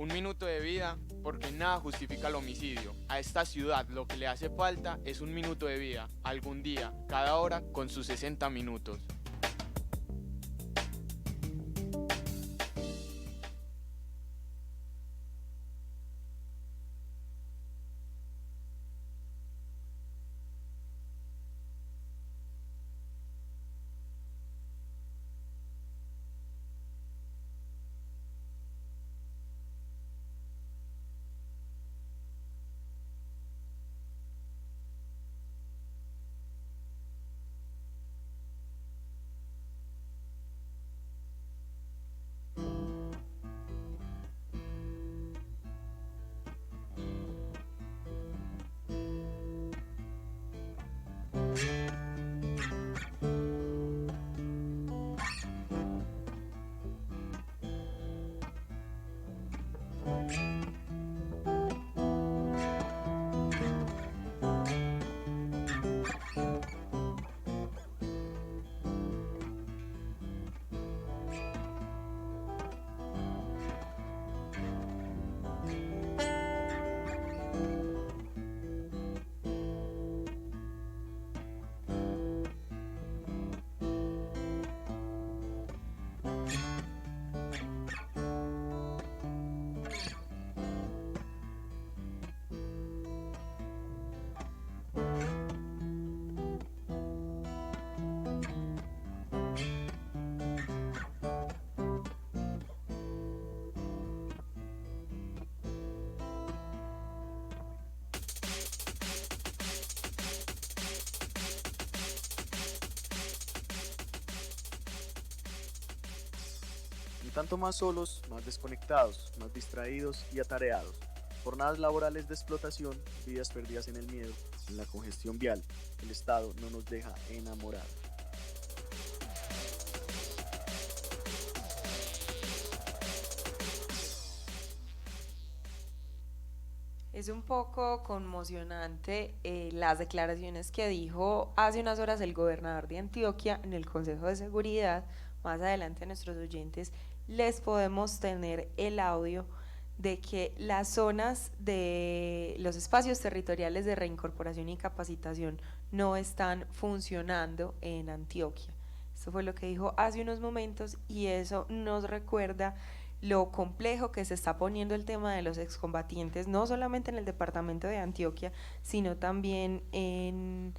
Un minuto de vida porque nada justifica el homicidio. A esta ciudad lo que le hace falta es un minuto de vida, algún día, cada hora con sus 60 minutos. Un tanto más solos, más desconectados, más distraídos y atareados. Jornadas laborales de explotación, vidas perdidas en el miedo, en la congestión vial. El Estado no nos deja enamorados. Es un poco conmocionante las declaraciones que dijo hace unas horas el gobernador de Antioquia en el Consejo de Seguridad. Más adelante a nuestros oyentes les podemos tener el audio de que las zonas de los espacios territoriales de reincorporación y capacitación no están funcionando en Antioquia. Esto fue lo que dijo hace unos momentos y eso nos recuerda lo complejo que se está poniendo el tema de los excombatientes, no solamente en el departamento de Antioquia, sino también en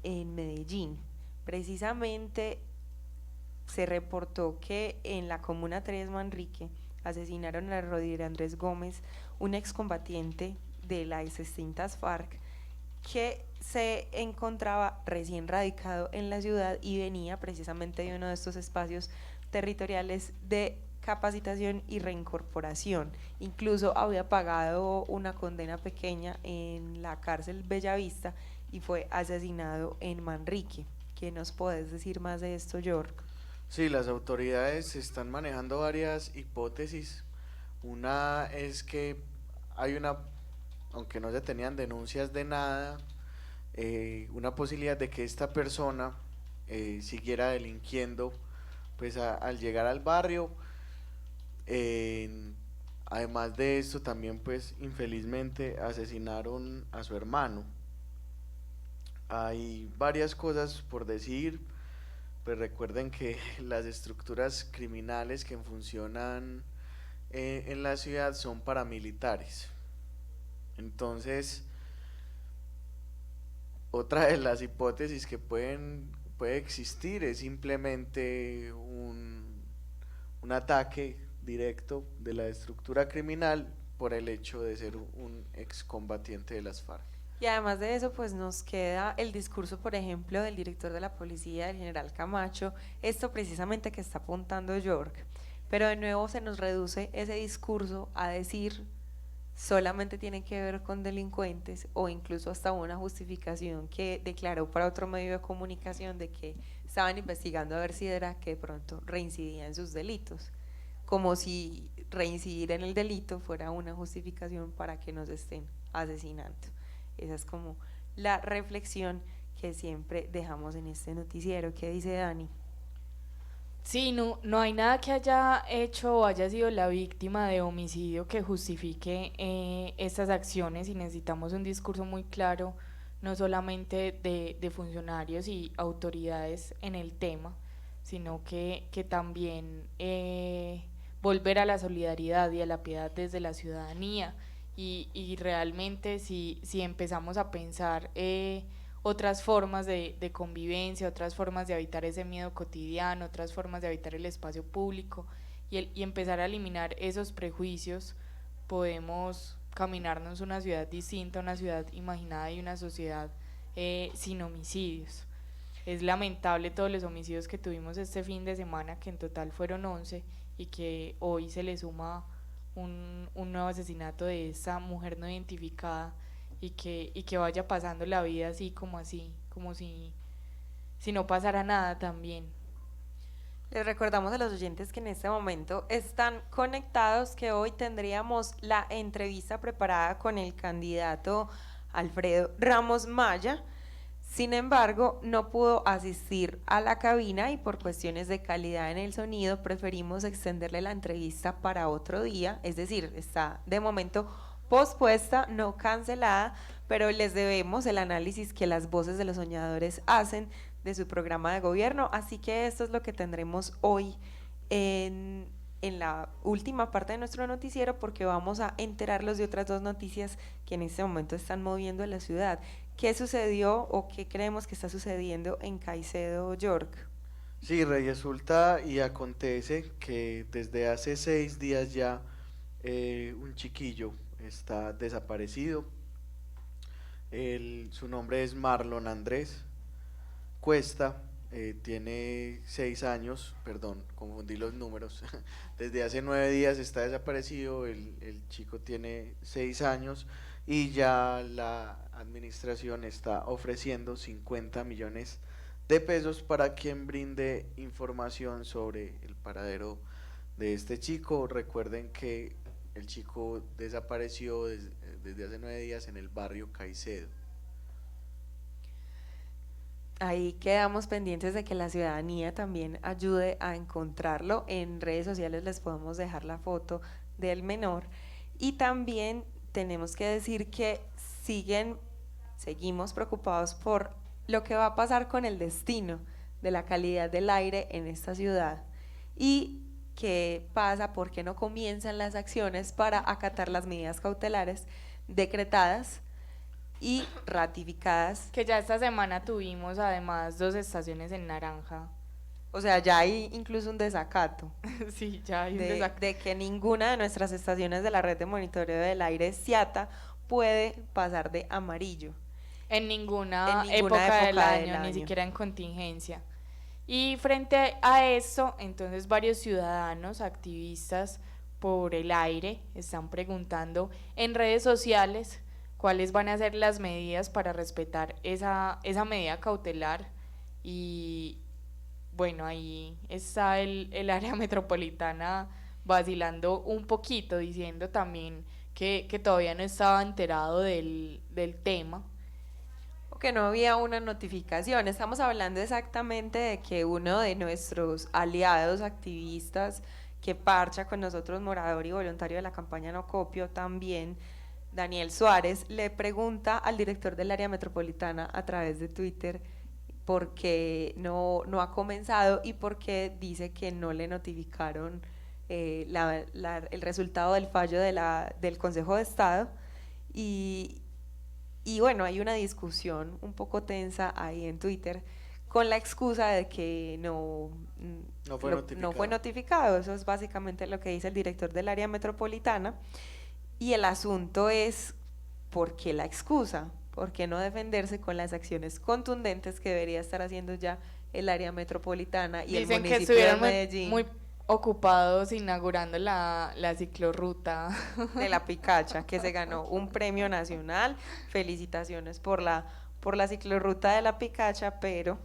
Medellín. Precisamente se reportó que en la comuna 3 Manrique asesinaron a Rodir Andrés Gómez, un excombatiente de las extintas FARC, que se encontraba recién radicado en la ciudad y venía precisamente de uno de estos espacios territoriales de capacitación y reincorporación. Incluso había pagado una condena pequeña en la cárcel Bellavista y fue asesinado en Manrique. ¿Qué nos puedes decir más de esto, York? Sí, las autoridades están manejando varias hipótesis. Una es que hay una, aunque no se tenían denuncias de nada, una posibilidad de que esta persona siguiera delinquiendo, pues al llegar al barrio. Eh, Además de esto, también pues infelizmente asesinaron a su hermano. Hay varias cosas por decir. Pues recuerden que las estructuras criminales que funcionan en la ciudad son paramilitares. Entonces, otra de las hipótesis que puede existir es simplemente un ataque directo de la estructura criminal por el hecho de ser un excombatiente de las FARC. Y además de eso, pues nos queda el discurso, por ejemplo, del director de la policía, el general Camacho, esto precisamente que está apuntando York. Pero de nuevo se nos reduce ese discurso a decir solamente tiene que ver con delincuentes o incluso hasta una justificación que declaró para otro medio de comunicación de que estaban investigando a ver si era que de pronto reincidía en sus delitos, como si reincidir en el delito fuera una justificación para que nos estén asesinando. Esa es como la reflexión que siempre dejamos en este noticiero. ¿Qué dice Dani? Sí, no hay nada que haya hecho o haya sido la víctima de homicidio que justifique estas acciones, y necesitamos un discurso muy claro, no solamente de funcionarios y autoridades en el tema, sino que también volver a la solidaridad y a la piedad desde la ciudadanía, y realmente si empezamos a pensar otras formas de convivencia, otras formas de habitar ese miedo cotidiano, otras formas de habitar el espacio público, y empezar a eliminar esos prejuicios, podemos caminarnos una ciudad distinta, una ciudad imaginada y una sociedad sin homicidios. Es lamentable todos los homicidios que tuvimos este fin de semana, que en total fueron 11, y que hoy se le suma un nuevo asesinato de esa mujer no identificada, y que vaya pasando la vida así, como si no pasara nada también. Les recordamos a los oyentes que en este momento están conectados, que hoy tendríamos la entrevista preparada con el candidato Alfredo Ramos Maya. Sin embargo, no pudo asistir a la cabina, y por cuestiones de calidad en el sonido preferimos extenderle la entrevista para otro día, es decir, está de momento pospuesta, no cancelada, pero les debemos el análisis que las voces de los soñadores hacen de su programa de gobierno, así que esto es lo que tendremos hoy en la última parte de nuestro noticiero, porque vamos a enterarlos de otras dos noticias que en este momento están moviendo a la ciudad. ¿Qué sucedió o qué creemos que está sucediendo en Caicedo, York? Sí, resulta y acontece que desde hace 6 días ya un chiquillo está desaparecido. Su nombre es Marlon Andrés Cuesta, tiene 6 años, perdón, confundí los números. Desde hace 9 días está desaparecido, el chico tiene 6 años y ya la administración está ofreciendo 50 millones de pesos para quien brinde información sobre el paradero de este chico. Recuerden que el chico desapareció desde hace 9 días en el barrio Caicedo. Ahí quedamos pendientes de que la ciudadanía también ayude a encontrarlo. En redes sociales les podemos dejar la foto del menor, y también tenemos que decir que seguimos preocupados por lo que va a pasar con el destino de la calidad del aire en esta ciudad, y qué pasa, por qué no comienzan las acciones para acatar las medidas cautelares decretadas y ratificadas. Que ya esta semana tuvimos además 2 estaciones en naranja. O sea, ya hay incluso un desacato Sí, ya hay un desacato. de que ninguna de nuestras estaciones de la red de monitoreo del aire CIATA puede pasar de amarillo. En ninguna, En ninguna época del época año, del ni año. siquiera en contingencia. Y frente a eso, entonces varios ciudadanos, activistas por el aire, están preguntando en redes sociales cuáles van a ser las medidas para respetar esa medida cautelar. Y bueno, ahí está el área metropolitana vacilando un poquito, diciendo también que todavía no estaba enterado del tema. O que no había una notificación. Estamos hablando exactamente de que uno de nuestros aliados activistas que parcha con nosotros, morador y voluntario de la campaña No Copio también, Daniel Suárez, le pregunta al director del área metropolitana a través de Twitter por qué no ha comenzado, y por qué dice que no le notificaron el resultado del fallo del Consejo de Estado. Y bueno, hay una discusión un poco tensa ahí en Twitter con la excusa de que no fue notificado. Eso es básicamente lo que dice el director del área metropolitana. Y el asunto es, ¿por qué la excusa? ¿Por qué no defenderse con las acciones contundentes que debería estar haciendo ya el área metropolitana y Dicen el que municipio de estuvieron Medellín? muy ocupados inaugurando la ciclorruta De la Picacha, que se ganó un premio nacional. Felicitaciones por la ciclorruta de la Picacha, pero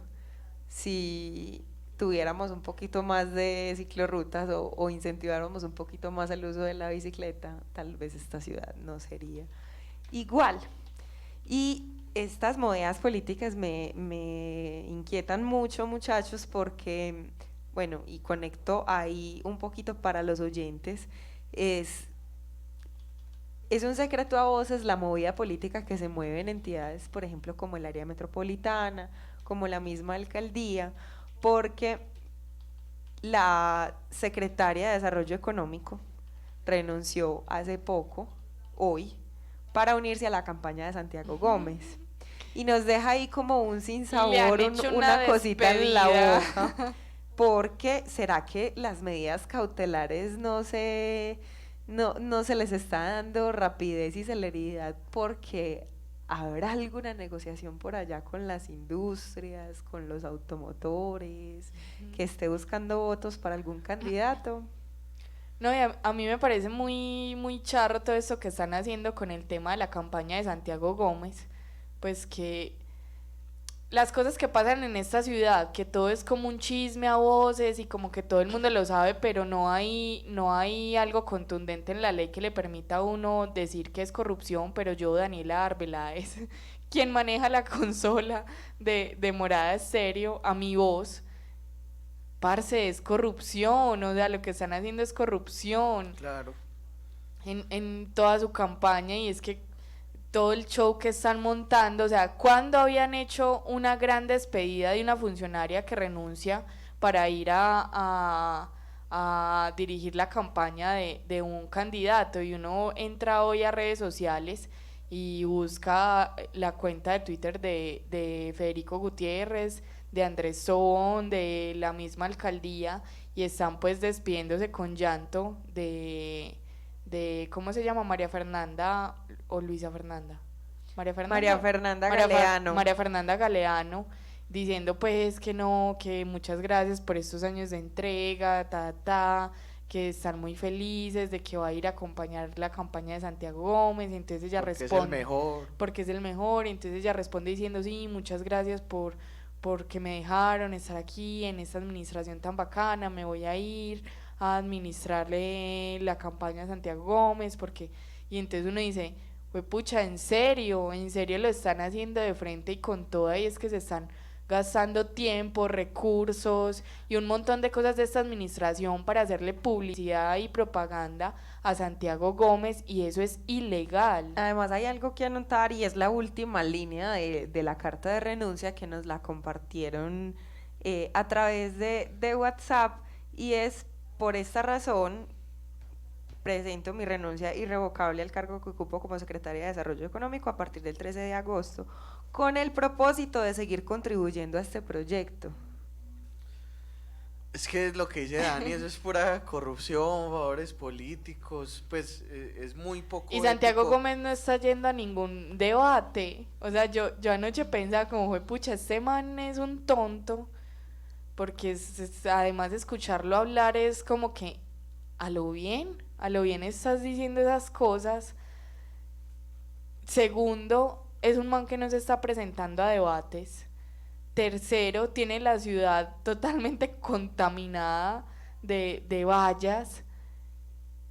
si tuviéramos un poquito más de ciclorrutas o incentiváramos un poquito más el uso de la bicicleta, tal vez esta ciudad no sería igual. Y estas movidas políticas me inquietan mucho, muchachos, porque bueno, y conecto ahí un poquito para los oyentes, es, es un secreto a voces la movida política que se mueve en entidades, por ejemplo, como el área metropolitana, como la misma alcaldía, porque la secretaria de Desarrollo Económico renunció hace poco, hoy, para unirse a la campaña de Santiago Gómez. Y nos deja ahí como un sinsabor, una cosita en la boca, porque ¿será que las medidas cautelares no se les está dando rapidez y celeridad porque habrá alguna negociación por allá con las industrias, con los automotores, que esté buscando votos para algún candidato? No, y a mí me parece muy charro todo esto que están haciendo con el tema de la campaña de Santiago Gómez, pues que las cosas que pasan en esta ciudad, que todo es como un chisme a voces y como que todo el mundo lo sabe, pero no hay algo contundente en la ley que le permita a uno decir que es corrupción, pero yo, Daniela Arbeláez, quien maneja la consola de Morada Estéreo, a mi voz, parce, es corrupción, o sea, lo que están haciendo es corrupción. Claro. En toda su campaña, y es que todo el show que están montando, o sea, ¿cuándo habían hecho una gran despedida de una funcionaria que renuncia para ir a dirigir la campaña de un candidato? Y uno entra hoy a redes sociales y busca la cuenta de Twitter de Federico Gutiérrez, de Andrés Sobón, de la misma alcaldía, y están pues despidiéndose con llanto de ¿cómo se llama? María Fernanda o Luisa Fernanda. María Fernanda Galeano. María Fernanda Galeano, diciendo pues que no, que muchas gracias por estos años de entrega, que están muy felices de que va a ir a acompañar la campaña de Santiago Gómez, y entonces ella Porque responde. es el mejor. Porque es el mejor, y entonces ella responde diciendo, sí, muchas gracias porque me dejaron estar aquí en esta administración tan bacana, me voy a ir a administrarle la campaña a Santiago Gómez, porque, y entonces uno dice, pues pucha, en serio lo están haciendo de frente y con toda, y es que se están gastando tiempo, recursos y un montón de cosas de esta administración para hacerle publicidad y propaganda a Santiago Gómez, y eso es ilegal. Además hay algo que anotar, y es la última línea de la carta de renuncia que nos la compartieron a través de WhatsApp, y es: por esta razón presento mi renuncia irrevocable al cargo que ocupo como secretaria de Desarrollo Económico a partir del 13 de agosto, con el propósito de seguir contribuyendo a este proyecto. Es que es lo que dice Dani, eso es pura corrupción, favores políticos, pues es muy poco Y Santiago ético. Gómez no está yendo a ningún debate. O sea, yo anoche pensaba como, fue pucha, este man es un tonto, porque además de escucharlo hablar es como que a lo bien estás diciendo esas cosas. Segundo, es un man que no se está presentando a debates. Tercero, tiene la ciudad totalmente contaminada de vallas.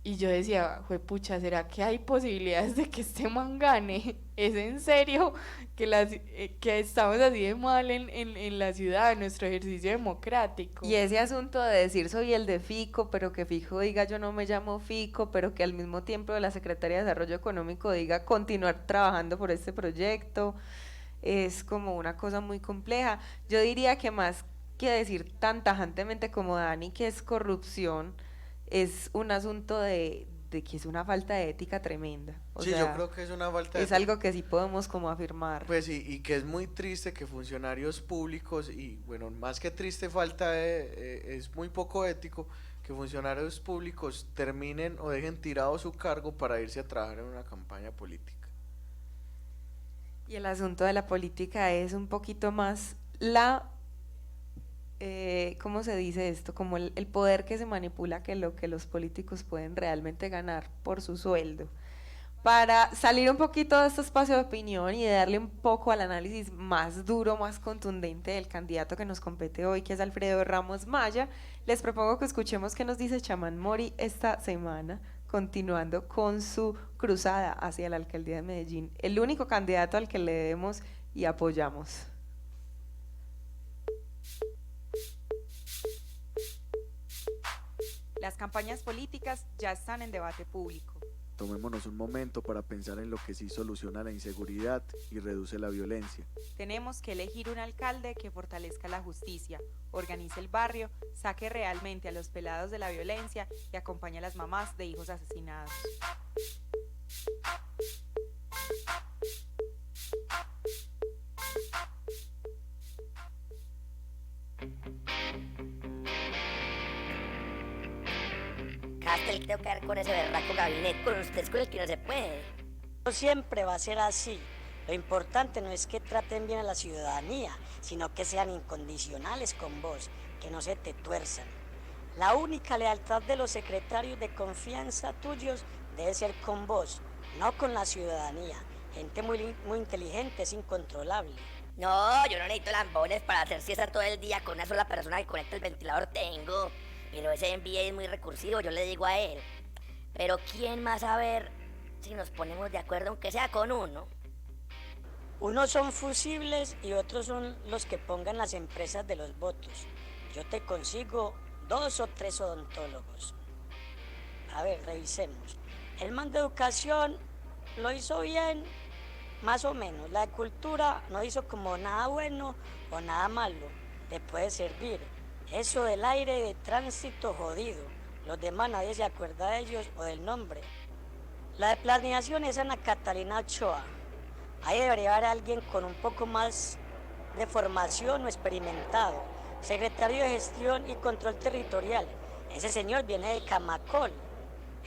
Y yo decía, juepucha, ¿será que hay posibilidades de que este man gane? ¿Es en serio que estamos así de mal en la ciudad, en nuestro ejercicio democrático? Y ese asunto de decir soy el de Fico, pero que Fico diga yo no me llamo Fico, pero que al mismo tiempo la Secretaría de Desarrollo Económico diga continuar trabajando por este proyecto, es como una cosa muy compleja. Yo diría que más que decir tan tajantemente como Dani que es corrupción, es un asunto de que es una falta de ética tremenda. O Sí, sea, yo creo que es una falta de es algo que sí podemos como afirmar. Pues y que es muy triste que funcionarios públicos, y bueno, más que triste, es muy poco ético que funcionarios públicos terminen o dejen tirado su cargo para irse a trabajar en una campaña política. Y el asunto de la política es un poquito más ¿cómo se dice esto? Como el poder que se manipula, que lo que los políticos pueden realmente ganar por su sueldo. Para salir un poquito de este espacio de opinión y de darle un poco al análisis más duro, más contundente del candidato que nos compete hoy, que es Alfredo Ramos Maya, les propongo que escuchemos qué nos dice Chamán Mori esta semana, continuando con su cruzada hacia la alcaldía de Medellín, el único candidato al que le debemos y apoyamos. Las campañas políticas ya están en debate público. Tomémonos un momento para pensar en lo que sí soluciona la inseguridad y reduce la violencia. Tenemos que elegir un alcalde que fortalezca la justicia, organice el barrio, saque realmente a los pelados de la violencia y acompañe a las mamás de hijos asesinados. Castel, tengo que ver con ese berraco gabinete. Con usted es con el que no se puede. No siempre va a ser así. Lo importante no es que traten bien a la ciudadanía, sino que sean incondicionales con vos, que no se te tuerzan. La única lealtad de los secretarios de confianza tuyos debe ser con vos, no con la ciudadanía. Gente muy inteligente es incontrolable. No, yo no necesito lambones para hacer siesta todo el día con una sola persona que conecta el ventilador tengo. Pero ese envíe es muy recursivo, yo le digo a él. Pero ¿quién más a ver si nos ponemos de acuerdo aunque sea con uno? Unos son fusibles y otros son los que pongan las empresas de los votos. Yo te consigo 2 o 3 odontólogos. A ver, revisemos. El man de educación lo hizo bien, más o menos. La de cultura no hizo como nada bueno o nada malo. Le puede servir. Eso del aire de tránsito jodido. Los demás nadie se acuerda de ellos o del nombre. La de planeación es Ana Catalina Ochoa. Ahí debería haber alguien con un poco más de formación o experimentado. Secretario de Gestión y Control Territorial. Ese señor viene de Camacol.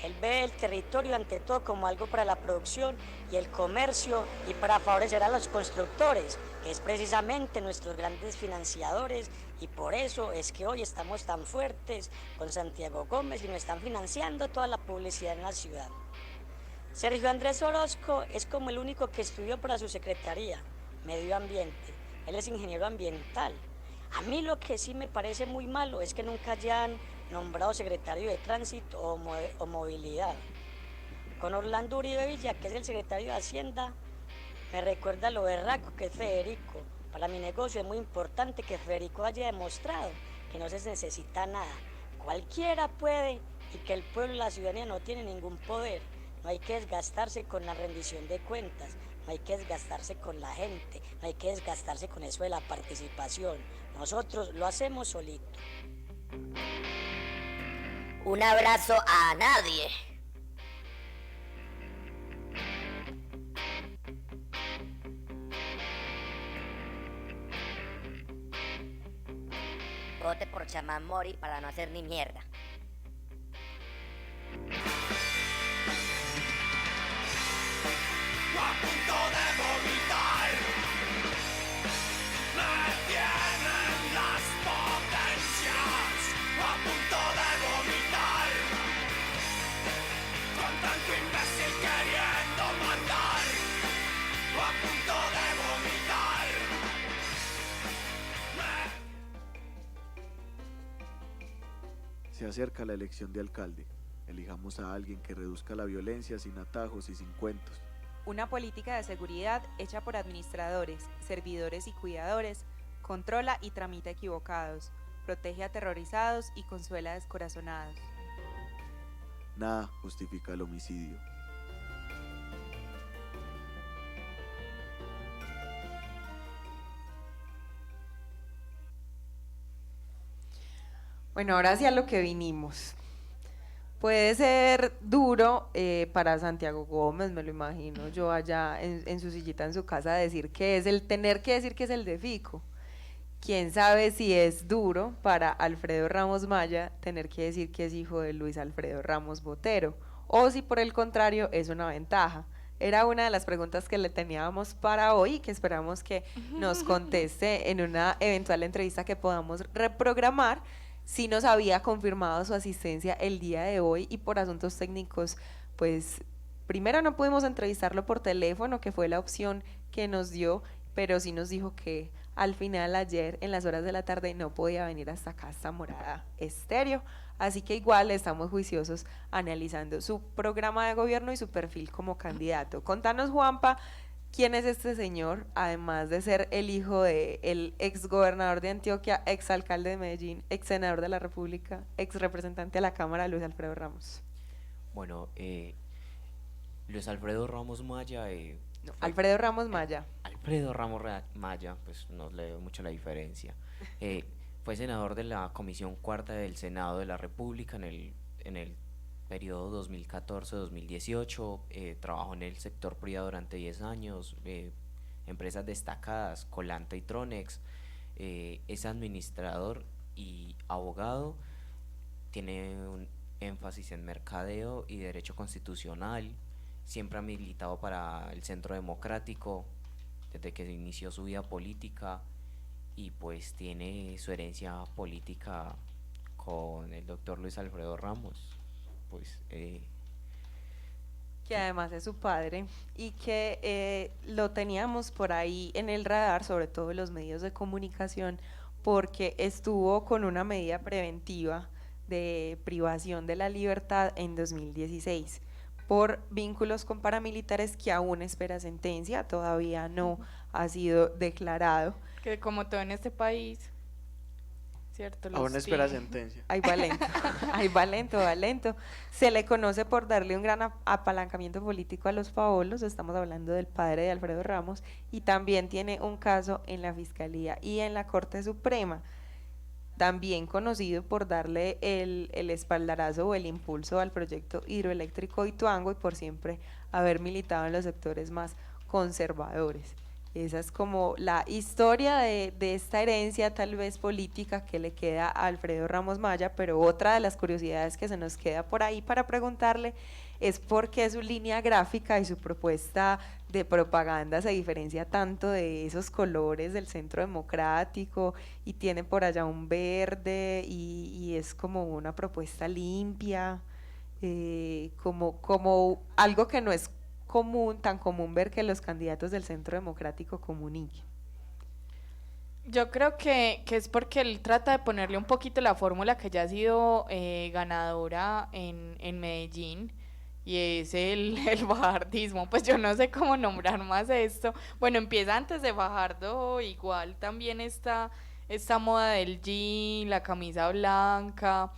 Él ve el territorio ante todo como algo para la producción y el comercio y para favorecer a los constructores, que es precisamente nuestros grandes financiadores, y por eso es que hoy estamos tan fuertes con Santiago Gómez y nos están financiando toda la publicidad en la ciudad. Sergio Andrés Orozco es como el único que estudió para su secretaría, Medio Ambiente. Él es ingeniero ambiental. A mí lo que sí me parece muy malo es que nunca hayan nombrado secretario de Tránsito o Movilidad. Con Orlando Uribe Villa, que es el secretario de Hacienda, me recuerda lo berraco que es Federico. Para mi negocio es muy importante que Federico haya demostrado que no se necesita nada. Cualquiera puede y que el pueblo y la ciudadanía no tienen ningún poder. No hay que desgastarse con la rendición de cuentas, no hay que desgastarse con la gente, no hay que desgastarse con eso de la participación. Nosotros lo hacemos solito. Un abrazo a nadie. Vote por Chamán Mori para no hacer ni mierda. A punto de vomitar, me tienen las potencias. A punto de vomitar, con tanto imbécil queriendo mandar. A punto de vomitar. Se acerca la elección de alcalde. Elijamos a alguien que reduzca la violencia sin atajos y sin cuentos. Una política de seguridad hecha por administradores, servidores y cuidadores, controla y tramita equivocados, protege a aterrorizados y consuela a descorazonados. Nada justifica el homicidio. Bueno, ahora sí a lo que vinimos. Puede ser duro para Santiago Gómez, me lo imagino yo allá en su sillita en su casa, decir que es tener que decir que es el de Fico. Quién sabe si es duro para Alfredo Ramos Maya tener que decir que es hijo de Luis Alfredo Ramos Botero, o si por el contrario es una ventaja. Era una de las preguntas que le teníamos para hoy, que esperamos que nos conteste en una eventual entrevista que podamos reprogramar. Sí nos había confirmado su asistencia el día de hoy y por asuntos técnicos, pues primero no pudimos entrevistarlo por teléfono, que fue la opción que nos dio, pero sí nos dijo que al final ayer en las horas de la tarde no podía venir hasta acá, hasta Morada Estéreo, así que igual estamos juiciosos analizando su programa de gobierno y su perfil como candidato. Contanos, Juanpa, ¿Quién es este señor? Además de ser el hijo del ex gobernador de Antioquia, ex alcalde de Medellín, ex senador de la República, ex representante a la Cámara, Luis Alfredo Ramos. Bueno, Luis Alfredo Ramos Maya, No, fue- Alfredo Ramos Maya. Alfredo Maya, pues no le veo mucho la diferencia. Fue senador de la Comisión Cuarta del Senado de la República en el periodo 2014-2018. Trabajó en el sector privado durante 10 años, empresas destacadas, Colanta y Tronex. Es administrador y abogado, tiene un énfasis en mercadeo y derecho constitucional. Siempre ha militado para el Centro Democrático desde que inició su vida política y pues tiene su herencia política con el doctor Luis Alfredo Ramos. Pues Que además es su padre y que lo teníamos por ahí en el radar, sobre todo en los medios de comunicación, porque estuvo con una medida preventiva de privación de la libertad en 2016 por vínculos con paramilitares que aún espera sentencia, todavía no ha sido declarado. Que como todo en este país, ¿cierto? Aún Los espera tiene. sentencia. Ahí va lento, ahí va lento, va lento. Se le conoce por darle un gran apalancamiento político a los Paolos, estamos hablando del padre de Alfredo Ramos, y también tiene un caso en la Fiscalía y en la Corte Suprema, también conocido por darle el espaldarazo o el impulso al proyecto hidroeléctrico Ituango y por siempre haber militado en los sectores más conservadores. Esa es como la historia de esta herencia tal vez política que le queda a Alfredo Ramos Maya, pero otra de las curiosidades que se nos queda por ahí para preguntarle es por qué su línea gráfica y su propuesta de propaganda se diferencia tanto de esos colores del Centro Democrático y tiene por allá un verde y es como una propuesta limpia, como algo que no es tan común ver que los candidatos del Centro Democrático comuniquen. Yo creo que es porque él trata de ponerle un poquito la fórmula que ya ha sido ganadora en Medellín, y es el bajardismo. Pues yo no sé cómo nombrar más esto. Bueno, empieza antes de Fajardo, igual también está esta moda del jean, la camisa blanca,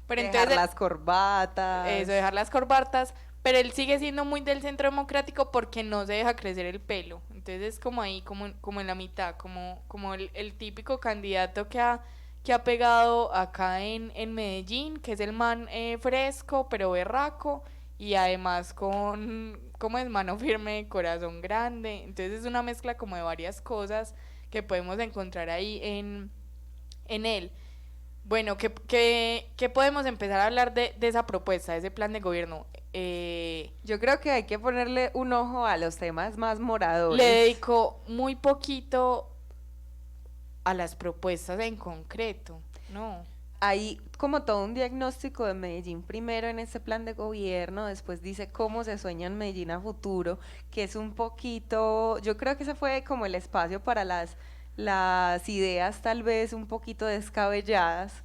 pero Dejar entonces las corbatas. eso, dejar las corbatas, pero él sigue siendo muy del Centro Democrático porque no se deja crecer el pelo. Entonces es como ahí, como en la mitad, como el típico candidato que ha pegado acá en Medellín, que es el man fresco, pero berraco, y además como es mano firme, corazón grande. Entonces es una mezcla como de varias cosas que podemos encontrar ahí en él. Bueno, ¿qué podemos empezar a hablar de esa propuesta, de ese plan de gobierno? Yo creo que hay que ponerle un ojo a los temas más moradores. Le dedicó muy poquito a las propuestas en concreto, ¿no? Hay como todo un diagnóstico de Medellín primero en este plan de gobierno, después dice cómo se sueña en Medellín a futuro, que es un poquito, yo creo que ese fue como el espacio para las ideas tal vez un poquito descabelladas.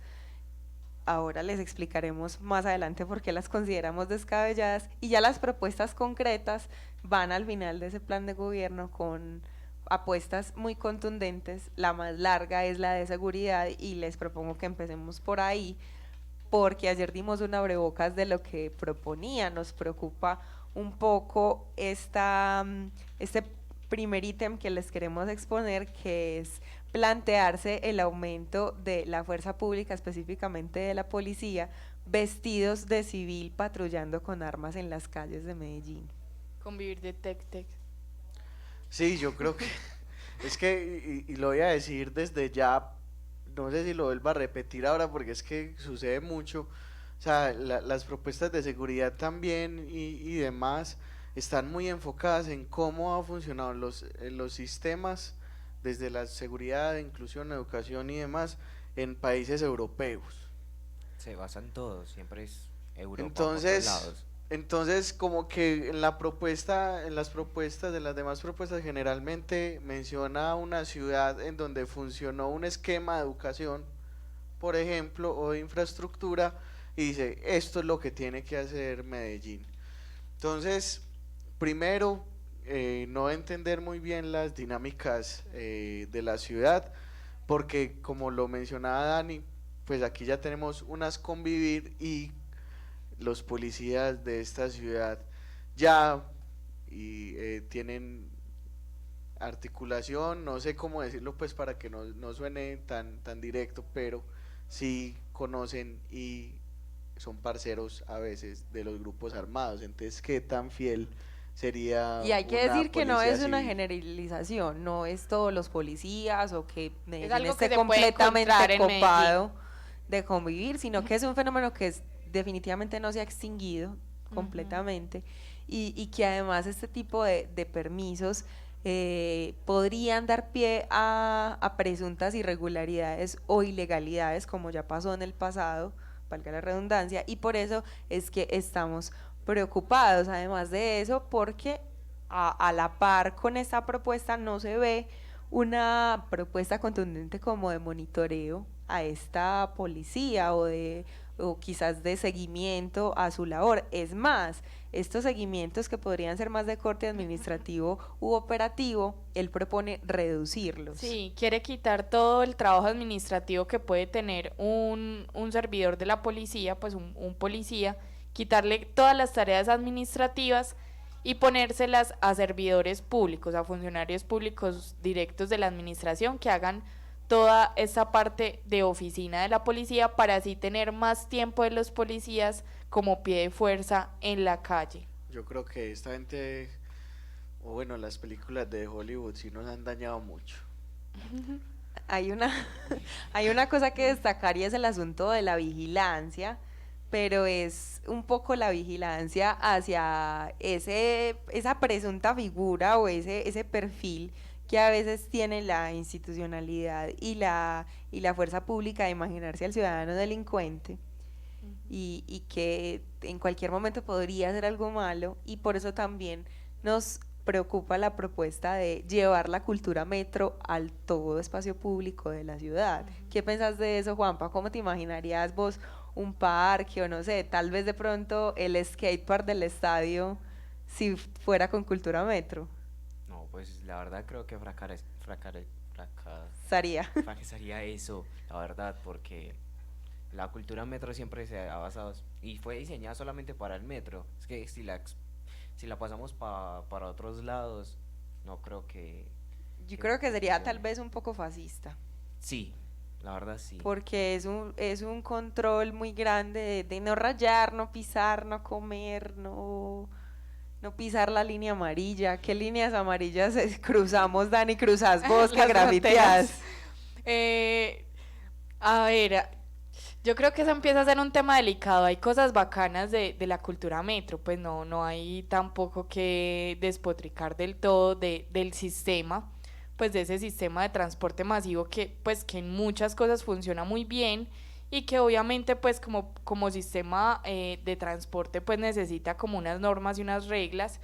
Ahora les explicaremos más adelante por qué las consideramos descabelladas, y ya las propuestas concretas van al final de ese plan de gobierno con apuestas muy contundentes. La más larga es la de seguridad y les propongo que empecemos por ahí, porque ayer dimos un abrebocas de lo que proponía. Nos preocupa un poco este primer ítem que les queremos exponer, que es plantearse el aumento de la fuerza pública, específicamente de la policía, vestidos de civil patrullando con armas en las calles de Medellín. Convivir de tec-tec. Sí, yo creo que es que, y lo voy a decir desde ya, no sé si lo vuelva a repetir ahora porque es que sucede mucho. O sea, las propuestas de seguridad también y demás están muy enfocadas en cómo han funcionado los sistemas desde la seguridad, inclusión, educación y demás en países europeos. se basan todos, siempre es Europa por todos lados. Entonces, como que en las propuestas de las demás propuestas generalmente menciona una ciudad en donde funcionó un esquema de educación, por ejemplo, o de infraestructura, y dice, esto es lo que tiene que hacer Medellín. Entonces, primero, no entender muy bien las dinámicas de la ciudad, porque como lo mencionaba Dani, pues aquí ya tenemos unas convivir y los policías de esta ciudad ya tienen articulación, no sé cómo decirlo pues para que no suene tan directo, pero sí conocen y son parceros a veces de los grupos armados. Entonces, ¿qué tan fiel sería? Y hay que una decir que no policía es una civil? generalización, no es todos los policías o que Medellín algo que esté se puede completamente encontrar en Medellín. copado de convivir, sino que es un fenómeno que definitivamente no se ha extinguido completamente y que además este tipo de permisos podrían dar pie a presuntas irregularidades o ilegalidades, como ya pasó en el pasado, valga la redundancia, y por eso es que estamos preocupados, además de eso, porque a la par con esta propuesta no se ve una propuesta contundente como de monitoreo a esta policía o quizás de seguimiento a su labor. Es más, estos seguimientos que podrían ser más de corte administrativo u operativo, él propone reducirlos. Sí, quiere quitar todo el trabajo administrativo que puede tener un servidor de la policía, pues un policía, quitarle todas las tareas administrativas y ponérselas a servidores públicos, a funcionarios públicos directos de la administración que hagan toda esa parte de oficina de la policía para así tener más tiempo de los policías como pie de fuerza en la calle. Yo creo que esta gente, o bueno, las películas de Hollywood sí nos han dañado mucho. Hay una cosa que destacar y es el asunto de la vigilancia, pero es un poco la vigilancia hacia esa presunta figura o ese perfil que a veces tiene la institucionalidad y la fuerza pública de imaginarse al ciudadano delincuente y que en cualquier momento podría hacer algo malo, y por eso también nos preocupa la propuesta de llevar la cultura metro al todo espacio público de la ciudad. ¿Qué pensás de eso, Juanpa? ¿Cómo te imaginarías vos un parque o no sé, tal vez de pronto el skatepark del estadio si fuera con cultura metro? No, pues la verdad creo que Saría. fracasaría eso, la verdad, porque la cultura metro siempre se ha basado y fue diseñada solamente para el metro. Es que si la pasamos para otros lados, no creo que... Yo creo que sería tal vez un poco fascista. Sí, la verdad sí. Porque es un control muy grande de no rayar, no pisar, no comer, no pisar la línea amarilla. ¿Qué líneas amarillas cruzamos, Dani? ¿Cruzas vos que Las grafiteas? A ver, yo creo que eso empieza a ser un tema delicado. Hay cosas bacanas de la cultura metro, pues no hay tampoco que despotricar del todo del sistema, pues de ese sistema de transporte masivo que en muchas cosas funciona muy bien y que obviamente pues como sistema de transporte pues necesita como unas normas y unas reglas.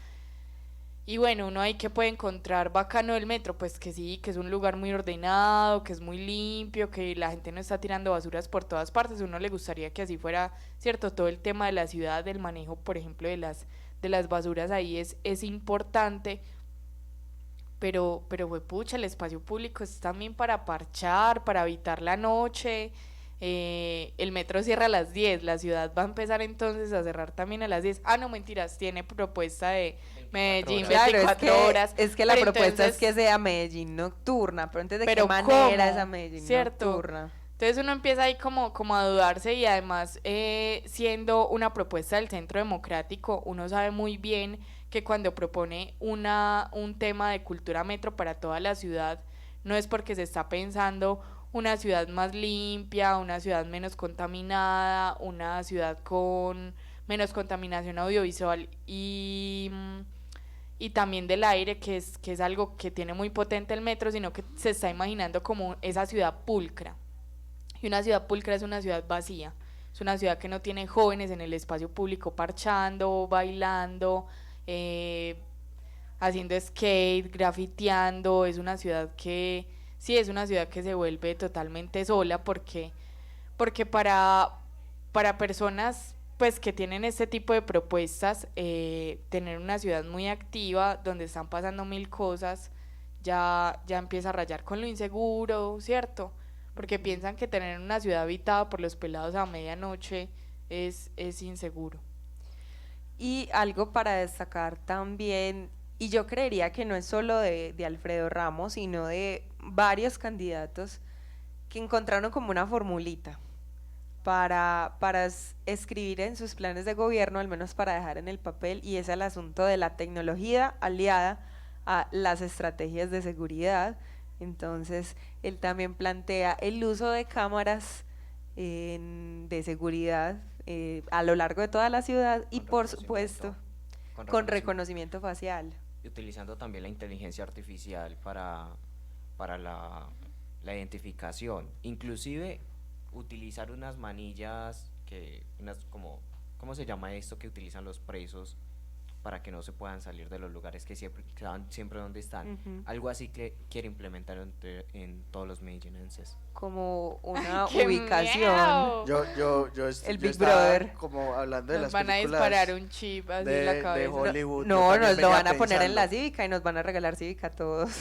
Y bueno, uno ahí que puede encontrar bacano del metro, pues que sí, que es un lugar muy ordenado, que es muy limpio, que la gente no está tirando basuras por todas partes. A uno le gustaría que así fuera, cierto, todo el tema de la ciudad, del manejo, por ejemplo, de las basuras ahí es importante. Pero pucha, el espacio público es también para parchar, para evitar la noche. El metro cierra a las 10, la ciudad va a empezar entonces a cerrar también a las 10. Ah, no, mentiras, tiene propuesta de Medellín 24 horas. Es que la pero propuesta entonces, es que sea Medellín nocturna, pero entonces ¿de qué pero manera ¿cómo? esa Medellín ¿Cierto? nocturna? Entonces uno empieza ahí como a dudarse y además siendo una propuesta del Centro Democrático, uno sabe muy bien que cuando propone un tema de cultura metro para toda la ciudad, no es porque se está pensando una ciudad más limpia, una ciudad menos contaminada, una ciudad con menos contaminación audiovisual y también del aire, que es algo que tiene muy potente el metro, sino que se está imaginando como esa ciudad pulcra. Y una ciudad pulcra es una ciudad vacía, es una ciudad que no tiene jóvenes en el espacio público parchando, bailando, haciendo skate, grafiteando. Es una ciudad que sí, es una ciudad que se vuelve totalmente sola porque para personas pues que tienen este tipo de propuestas, tener una ciudad muy activa donde están pasando mil cosas, ya empieza a rayar con lo inseguro, ¿cierto? Porque piensan que tener una ciudad habitada por los pelados a medianoche es inseguro. Y algo para destacar también, y yo creería que no es solo de Alfredo Ramos, sino de varios candidatos que encontraron como una formulita para escribir en sus planes de gobierno, al menos para dejar en el papel, y es el asunto de la tecnología aliada a las estrategias de seguridad. Entonces, él también plantea el uso de cámaras de seguridad a lo largo de toda la ciudad y por supuesto con reconocimiento facial. Utilizando también la inteligencia artificial para la identificación. Inclusive utilizar unas manillas ¿cómo se llama esto que utilizan los presos para que no se puedan salir de los lugares que siempre donde están? Algo así que quiere implementar en todos los medellinenses. Como una ¡Qué ubicación. miedo! El yo Big estaba Brother. como hablando de Nos las van a películas disparar un chip así en la cabeza. de Hollywood. No, yo también nos lo venía van a poner en la pensando. cívica y nos van a regalar cívica a todos.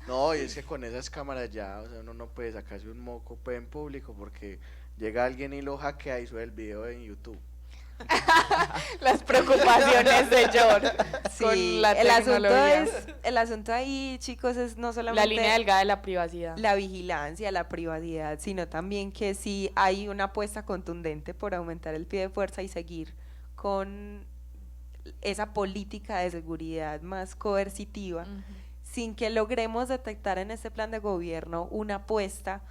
No, y es que con esas cámaras ya, o sea, uno no puede sacarse un moco pues, en público porque llega alguien y lo hackea y sube el video en YouTube. Las preocupaciones de George Sí, con la el asunto ahí, chicos, es no solamente la línea delgada de la privacidad. la vigilancia, la privacidad, sino también que sí hay una apuesta contundente por aumentar el pie de fuerza y seguir con esa política de seguridad más coercitiva, sin que logremos detectar en este plan de gobierno una apuesta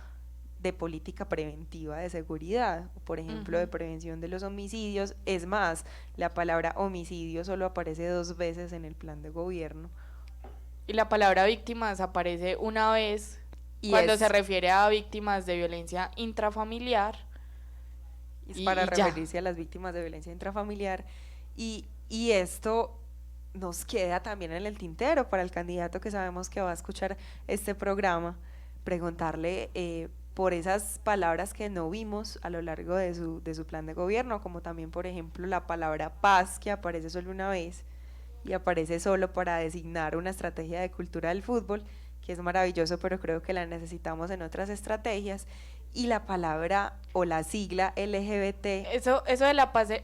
de política preventiva de seguridad, por ejemplo, de prevención de los homicidios. Es más, la palabra homicidio solo aparece 2 veces en el plan de gobierno. Y la palabra víctimas aparece una vez Y cuando es- se refiere a víctimas de violencia intrafamiliar. Es Y- para y ya. referirse a las víctimas de violencia intrafamiliar. Y esto nos queda también en el tintero para el candidato que sabemos que va a escuchar este programa, preguntarle por esas palabras que no vimos a lo largo de su plan de gobierno, como también, por ejemplo, la palabra paz, que aparece solo una vez y aparece solo para designar una estrategia de cultura del fútbol, que es maravilloso, pero creo que la necesitamos en otras estrategias, y la palabra o la sigla LGBT. Eso de la paz era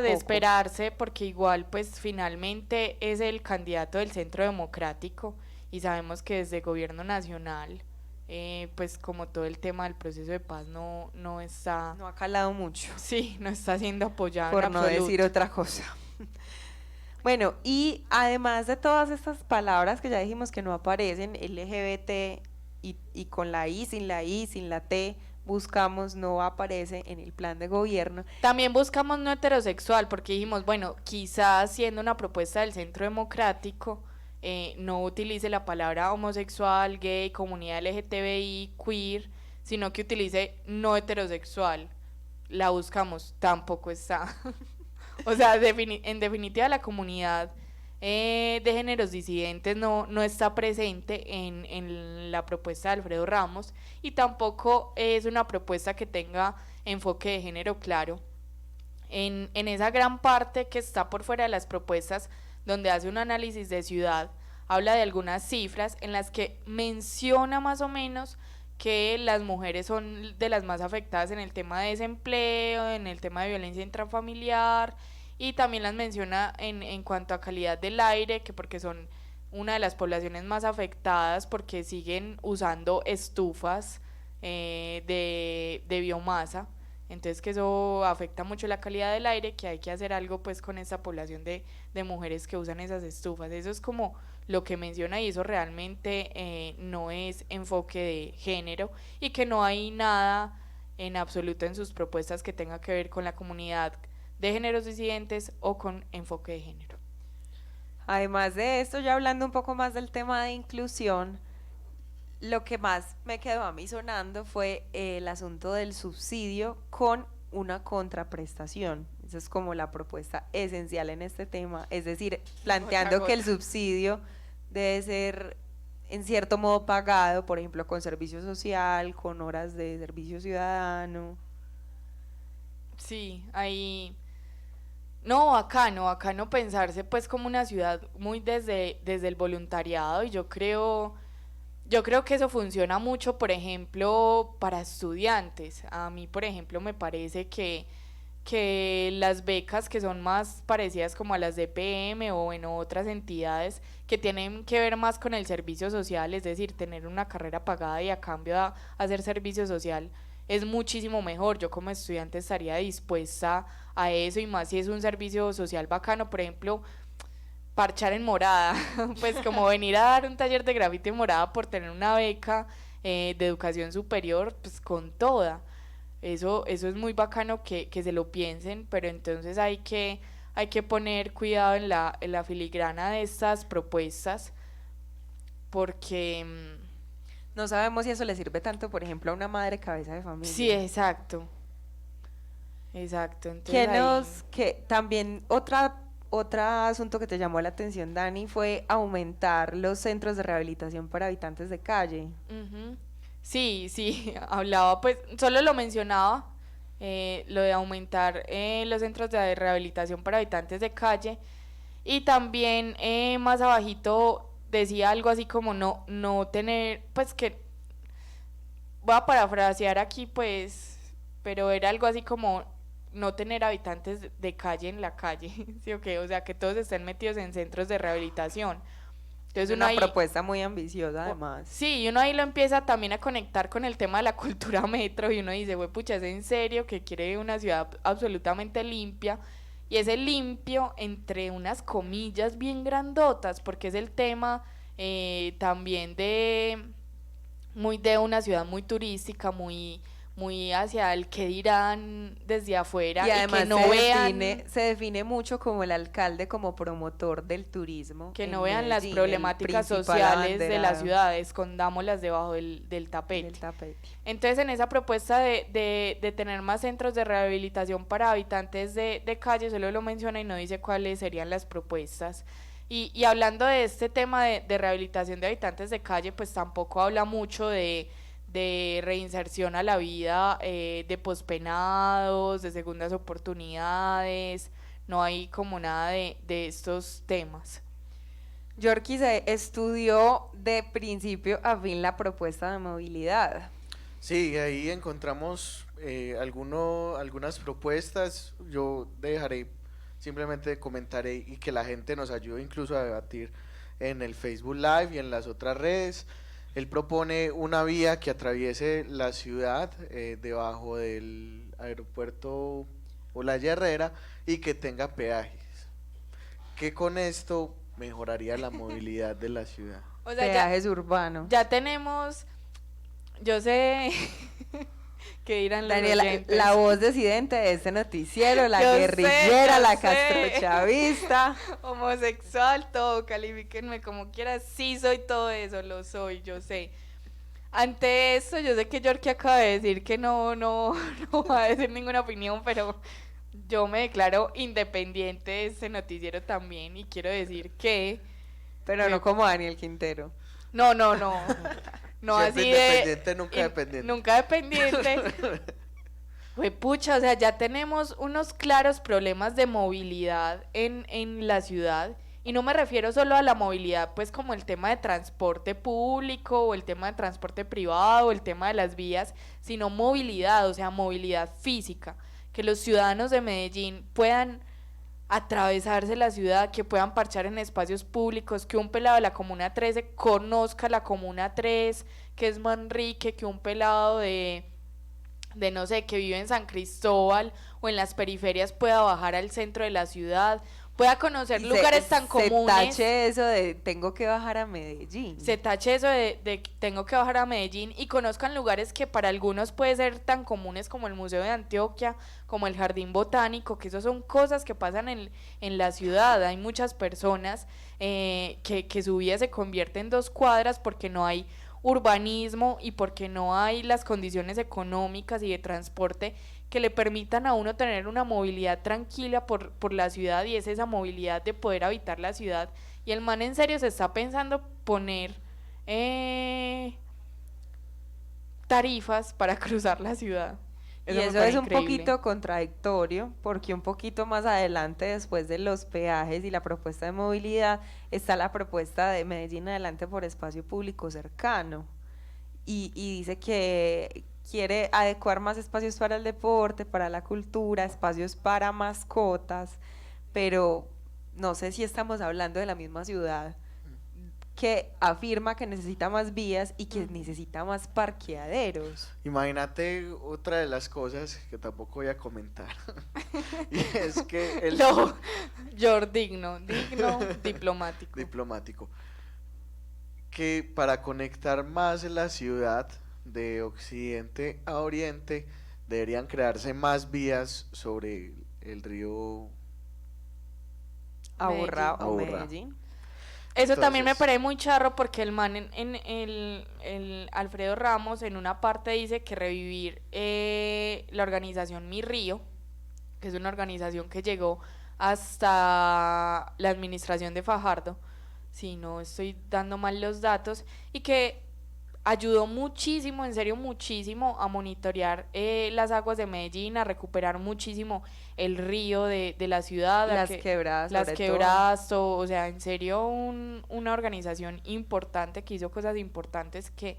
de Tampoco. esperarse, porque igual pues finalmente es el candidato del Centro Democrático y sabemos que desde gobierno nacional pues como todo el tema del proceso de paz no está, No ha calado mucho, sí, no está siendo apoyado por en no absoluto. decir otra cosa. Bueno, y además de todas estas palabras que ya dijimos que no aparecen, LGBT y con la I, sin la T, buscamos, no aparece en el plan de gobierno. También buscamos no heterosexual, porque dijimos, bueno, quizás siendo una propuesta del Centro Democrático, no utilice la palabra homosexual, gay, comunidad LGTBI, queer, sino que utilice no heterosexual. La buscamos, tampoco está. O sea, en definitiva la comunidad de géneros disidentes no está presente en la propuesta de Alfredo Ramos, y tampoco es una propuesta que tenga enfoque de género claro. En esa gran parte que está por fuera de las propuestas, donde hace un análisis de ciudad, habla de algunas cifras en las que menciona más o menos que las mujeres son de las más afectadas en el tema de desempleo, en el tema de violencia intrafamiliar, y también las menciona en cuanto a calidad del aire, que porque son una de las poblaciones más afectadas porque siguen usando estufas de biomasa. Entonces que eso afecta mucho la calidad del aire, que hay que hacer algo pues con esta población de mujeres que usan esas estufas. Eso es como lo que menciona, y eso realmente no es enfoque de género, y que no hay nada en absoluto en sus propuestas que tenga que ver con la comunidad de géneros disidentes o con enfoque de género. Además de esto, ya hablando un poco más del tema de inclusión, lo que más me quedó a mí sonando fue el asunto del subsidio con una contraprestación. Esa es como la propuesta esencial en este tema, es decir, planteando que el subsidio debe ser en cierto modo pagado, por ejemplo, con servicio social, con horas de servicio ciudadano. Sí, ahí, no, bacano pensarse pues como una ciudad muy desde el voluntariado y yo creo que eso funciona mucho, por ejemplo, para estudiantes. A mí, por ejemplo, me parece que las becas que son más parecidas como a las de PM o en otras entidades que tienen que ver más con el servicio social, es decir, tener una carrera pagada y a cambio hacer servicio social, es muchísimo mejor. Yo como estudiante estaría dispuesta a eso y más si es un servicio social bacano, por ejemplo, parchar en Morada, pues como venir a dar un taller de grafiti en Morada por tener una beca de educación superior, pues con toda. Eso es muy bacano que se lo piensen, pero entonces hay que poner cuidado en la filigrana de estas propuestas, porque No sabemos si eso le sirve tanto, por ejemplo, a una madre cabeza de familia. sí, exacto. Entonces Que también otro asunto que te llamó la atención, Dani, fue aumentar los centros de rehabilitación para habitantes de calle. Ujú. Sí, hablaba, pues, solo lo mencionaba, lo de aumentar los centros de rehabilitación para habitantes de calle, y también más abajito decía algo así como no tener, pues que, voy a parafrasear aquí, pues, pero era algo así como no tener habitantes de calle en la calle, ¿sí o qué? O sea, que todos estén metidos en centros de rehabilitación. Entonces Es uno una ahí, propuesta muy ambiciosa, además. sí, y uno ahí lo empieza también a conectar con el tema de la cultura metro y uno dice, güey, pucha, ¿es en serio que quiere una ciudad absolutamente limpia? Y ese limpio entre unas comillas bien grandotas, porque es el tema también de una ciudad muy turística, muy hacia el que dirán desde afuera Y además que no se define mucho como el alcalde como promotor del turismo. que en no vean las Medellín, el problemáticas principal sociales de la abanderado ciudad, escondámoslas debajo del tapete. del tapete. Entonces, en esa propuesta de tener más centros de rehabilitación para habitantes de calle, solo lo menciona y no dice cuáles serían las propuestas. Y hablando de este tema de rehabilitación de habitantes de calle, pues tampoco habla mucho de reinserción a la vida de pospenados, de segundas oportunidades, no hay como nada de estos temas. Yorkie se estudió de principio a fin la propuesta de movilidad. Sí, ahí encontramos algunas propuestas. Yo simplemente comentaré y que la gente nos ayude incluso a debatir en el Facebook Live y en las otras redes. Él propone una vía que atraviese la ciudad debajo del aeropuerto Olaya Herrera y que tenga peajes, que con esto mejoraría la movilidad de la ciudad. O sea, Peajes urbanos. ya tenemos, yo sé que dirán los Daniela, oyentes. la voz decidente de este noticiero, la Yo sé, guerrillera, yo la sé. castrochavista. Homosexual, todo, califíquenme como quieran, sí soy todo eso, lo soy, yo sé. Ante esto, yo sé que Yorkie acaba de decir que no va a decir ninguna opinión, pero yo me declaro independiente de este noticiero también y quiero decir que... Pero no como Daniel Quintero. No Siempre así independiente, nunca dependiente. Nunca dependiente. Güey, pucha, o sea, ya tenemos unos claros problemas de movilidad en la ciudad, y no me refiero solo a la movilidad, pues como el tema de transporte público o el tema de transporte privado o el tema de las vías, sino movilidad, o sea, movilidad física, que los ciudadanos de Medellín puedan atravesarse la ciudad, que puedan parchar en espacios públicos, que un pelado de la Comuna 13 conozca la Comuna 3, que es Manrique, que un pelado de no sé, que vive en San Cristóbal o en las periferias pueda bajar al centro de la ciudad, pueda conocer Y lugares tan comunes. Se tache eso de tengo que bajar a Medellín. Se tache eso de tengo que bajar a Medellín y conozcan lugares que para algunos puede ser tan comunes como el Museo de Antioquia, como el Jardín Botánico, que eso son cosas que pasan en la ciudad. Hay muchas personas que su vida se convierte en 2 cuadras porque no hay urbanismo y porque no hay las condiciones económicas y de transporte que le permitan a uno tener una movilidad tranquila por la ciudad, y es esa movilidad de poder habitar la ciudad. Y el man en serio se está pensando poner tarifas para cruzar la ciudad. Y me eso parece es un increíble. poquito contradictorio, porque un poquito más adelante, después de los peajes y la propuesta de movilidad, está la propuesta de Medellín Adelante por espacio público cercano. Y dice que quiere adecuar más espacios para el deporte, para la cultura, espacios para mascotas, pero no sé si estamos hablando de la misma ciudad que afirma que necesita más vías y que necesita más parqueaderos. Imagínate otra de las cosas que tampoco voy a comentar. Y es que el No, George, digno, diplomático. diplomático, que para conectar más la ciudad de occidente a oriente deberían crearse más vías sobre el río Aburrá o Aburrá. Medellín. Eso también me Entonces- parece muy charro porque el man en el Alfredo Ramos en una parte dice que revivir la organización Mi Río, que es una organización que llegó hasta la administración de Fajardo, si no estoy dando mal los datos, y que ayudó muchísimo, en serio muchísimo, a monitorear las aguas de Medellín, a recuperar muchísimo el río de la ciudad, a Las que- quebradas, las sobre todo. quebradas, todo, o sea, en serio una organización importante que hizo cosas importantes que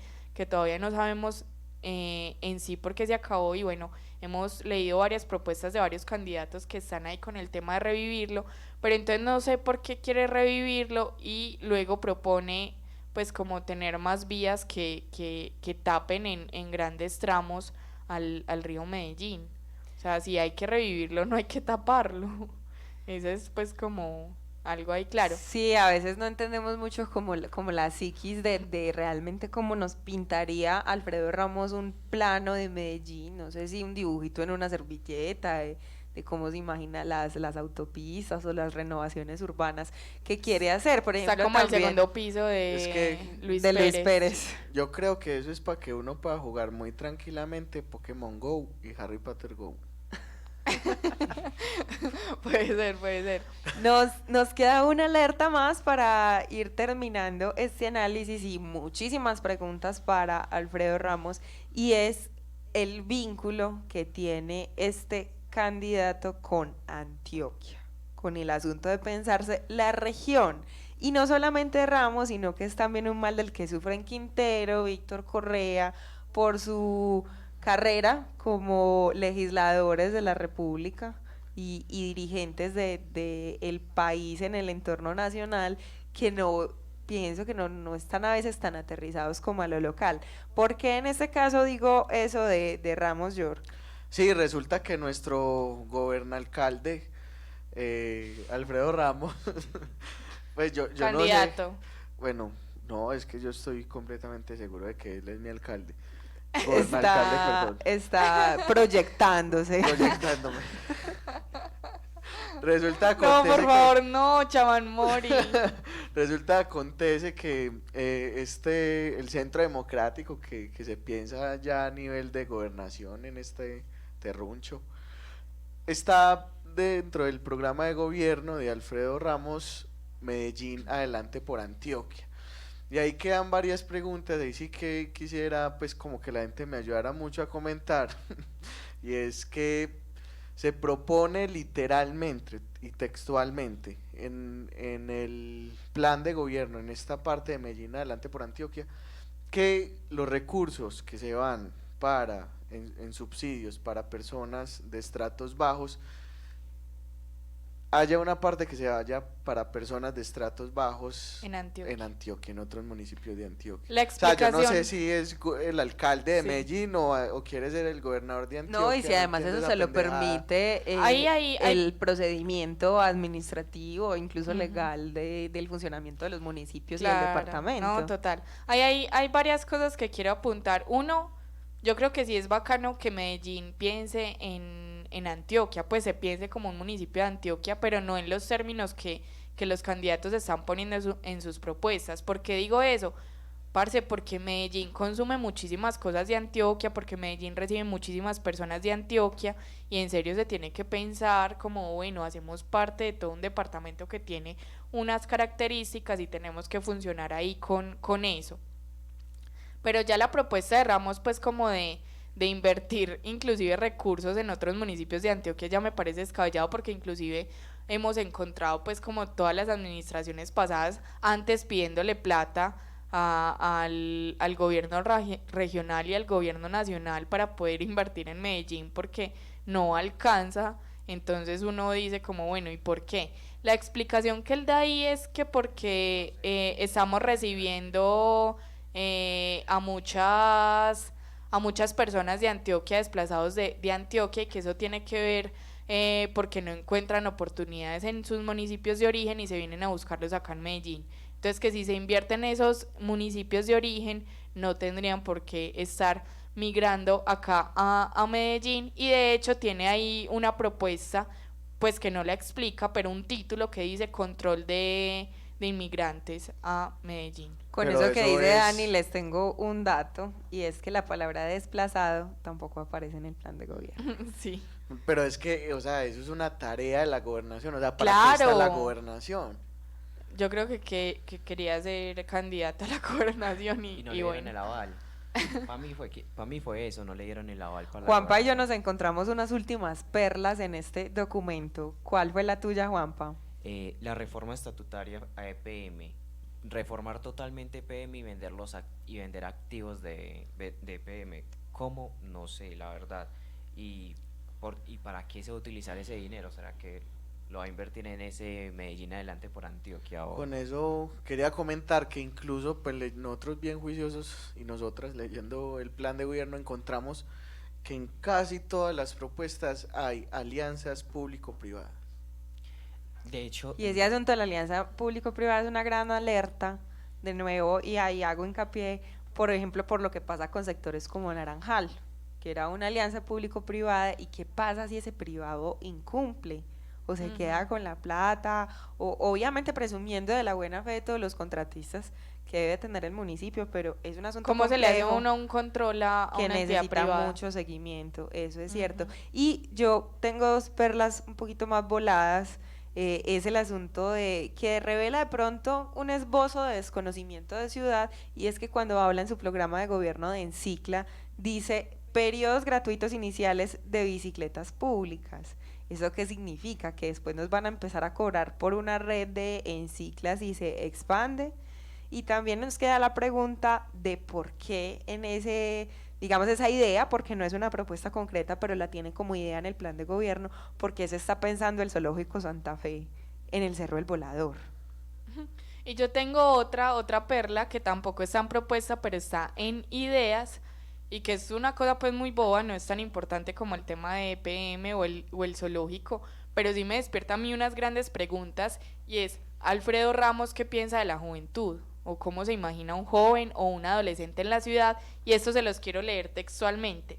todavía no sabemos en sí por qué se acabó, y bueno, hemos leído varias propuestas de varios candidatos que están ahí con el tema de revivirlo, pero entonces no sé por qué quiere revivirlo y luego propone pues como tener más vías que tapen en grandes tramos al río Medellín. O sea, si hay que revivirlo, no hay que taparlo. Eso es pues como algo ahí claro. Sí, a veces no entendemos mucho como la psiquis de realmente cómo nos pintaría Alfredo Ramos un plano de Medellín, no sé si un dibujito en una servilleta, de cómo se imagina las autopistas o las renovaciones urbanas que quiere hacer, por Está ejemplo, como el también segundo piso de Es que- Luis de Pérez. Luis Pérez. Yo creo que eso es para que uno pueda jugar muy tranquilamente Pokémon Go y Harry Potter Go. Puede ser, puede ser. Nos queda una alerta más para ir terminando este análisis y muchísimas preguntas para Alfredo Ramos, y es el vínculo que tiene este candidato con Antioquia, con el asunto de pensarse la región. Y no solamente Ramos, sino que es también un mal del que sufren Quintero, Víctor Correa, por su carrera como legisladores de la República y dirigentes de el país en el entorno nacional, que no pienso que no están a veces tan aterrizados como a lo local. ¿Por qué en este caso digo eso de Ramos York? Sí, resulta que nuestro gobernalcalde, Alfredo Ramos, pues yo no sé. Candidato. Bueno, no, es que yo estoy completamente seguro de que él es mi alcalde. Está, Gobernalcalde, perdón. está proyectándose. Proyectándome. Resulta No, acontece por que- favor, no, Chaman Mori. Resulta acontece que el Centro Democrático que se piensa ya a nivel de gobernación en este terruncho está dentro del programa de gobierno de Alfredo Ramos, Medellín Adelante por Antioquia. Y ahí quedan varias preguntas, ahí sí que quisiera pues como que la gente me ayudara mucho a comentar. Y es que se propone literalmente y textualmente en el plan de gobierno, en esta parte de Medellín Adelante por Antioquia, que los recursos que se van para en subsidios para personas de estratos bajos, haya una parte que se vaya para personas de estratos bajos En Antioquia. en otros municipios de Antioquia. La O sea, yo no sé explicación. si es el alcalde de Sí. Medellín o quiere ser el gobernador de Antioquia. No, y si además entiendo eso esa se lo pendejada. permite Ahí- el procedimiento administrativo, incluso Ujú. legal, del funcionamiento de los municipios y Claro, el departamento. No, total. Hay varias cosas que quiero apuntar. Uno, yo creo que sí es bacano que Medellín piense en Antioquia, pues se piense como un municipio de Antioquia, pero no en los términos que los candidatos están poniendo en sus propuestas. ¿Por qué digo eso? Parce, porque Medellín consume muchísimas cosas de Antioquia, porque Medellín recibe muchísimas personas de Antioquia, y en serio se tiene que pensar como, bueno, hacemos parte de todo un departamento que tiene unas características y tenemos que funcionar ahí con eso. Pero ya la propuesta de Ramos, pues como de de invertir inclusive recursos en otros municipios de Antioquia ya me parece descabellado, porque inclusive hemos encontrado pues como todas las administraciones pasadas antes pidiéndole plata al gobierno regional y al gobierno nacional para poder invertir en Medellín, porque no alcanza. Entonces uno dice como bueno, ¿y por qué? La explicación que él da ahí es que porque estamos recibiendo a muchas personas de Antioquia, desplazados de Antioquia, y que eso tiene que ver porque no encuentran oportunidades en sus municipios de origen y se vienen a buscarlos acá en Medellín. Entonces, que si se invierte en esos municipios de origen, no tendrían por qué estar migrando acá a Medellín, y de hecho tiene ahí una propuesta, pues que no la explica, pero un título que dice control de inmigrantes a Medellín. Con Pero eso que eso dice es- Dani, les tengo un dato, y es que la palabra desplazado tampoco aparece en el plan de gobierno. Sí. Pero es que, o sea, eso es una tarea de la gobernación, o sea, ¿para qué está la Claro. gobernación? Yo creo que quería ser candidata a la gobernación Y no y le dieron bueno. el aval. Para mí fue eso, no le dieron el aval para la Juanpa y yo gobernación. nos encontramos unas últimas perlas en este documento. ¿Cuál fue la tuya, Juanpa? La reforma estatutaria a EPM, reformar totalmente EPM y y vender activos de EPM. ¿Cómo? No sé, la verdad. ¿Y para qué se va a utilizar ese dinero? ¿Será que lo va a invertir en ese Medellín Adelante por Antioquia? Con eso quería comentar que incluso pues nosotros bien juiciosos y nosotras leyendo el plan de gobierno encontramos que en casi todas las propuestas hay alianzas público-privadas. De hecho, Y ese asunto de la alianza público-privada es una gran alerta, de nuevo, y ahí hago hincapié, por ejemplo, por lo que pasa con sectores como Naranjal, que era una alianza público-privada, y qué pasa si ese privado incumple, o se queda con la plata, o obviamente presumiendo de la buena fe de todos los contratistas que debe tener el municipio, pero es un asunto ¿Cómo se le hace complejo uno un control a que una entidad necesita privada? mucho seguimiento, eso es cierto. Y yo tengo dos perlas un poquito más voladas. Es el asunto de que revela de pronto un esbozo de desconocimiento de ciudad, y es que cuando habla en su programa de gobierno de Encicla, dice periodos gratuitos iniciales de bicicletas públicas. ¿Eso qué significa? Que después nos van a empezar a cobrar por una red de Enciclas y se expande. Y también nos queda la pregunta de por qué en ese, digamos, esa idea, porque no es una propuesta concreta, pero la tiene como idea en el plan de gobierno, por qué se está pensando el zoológico Santa Fe en el Cerro del Volador. Y yo tengo otra perla que tampoco está en propuesta, pero está en ideas, y que es una cosa pues muy boba, no es tan importante como el tema de EPM o el zoológico, pero sí me despierta a mí unas grandes preguntas, y es, Alfredo Ramos, ¿qué piensa de la juventud? O cómo se imagina un joven o un adolescente en la ciudad, y esto se los quiero leer textualmente.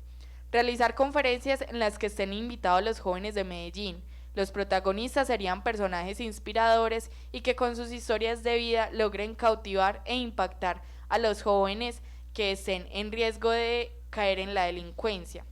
Realizar conferencias en las que estén invitados los jóvenes de Medellín. Los protagonistas serían personajes inspiradores y que con sus historias de vida logren cautivar e impactar a los jóvenes que estén en riesgo de caer en la delincuencia.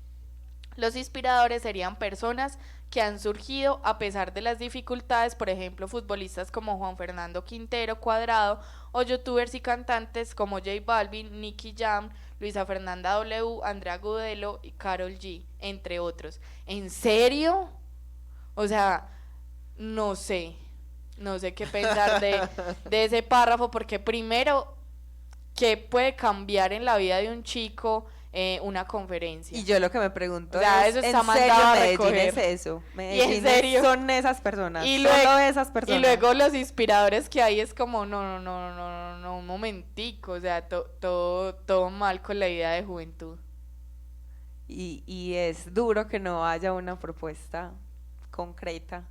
Los inspiradores serían personas que han surgido a pesar de las dificultades, por ejemplo, futbolistas como Juan Fernando Quintero Cuadrado, o youtubers y cantantes como J Balvin, Nicky Jam, Luisa Fernanda W, Andrea Gudelo y Karol G, entre otros. ¿En serio? O sea, no sé qué pensar de ese párrafo, porque primero, ¿qué puede cambiar en la vida de un chico una conferencia? Y yo lo que me pregunto O sea, es, eso está ¿en mandado serio a Medellín recoger? es eso? ¿Y en Medellín serio? son esas personas, Y solo luego- esas personas. Y luego los inspiradores que hay es como, no, un momentico, o sea, todo mal con la idea de juventud. Y es duro que no haya una propuesta concreta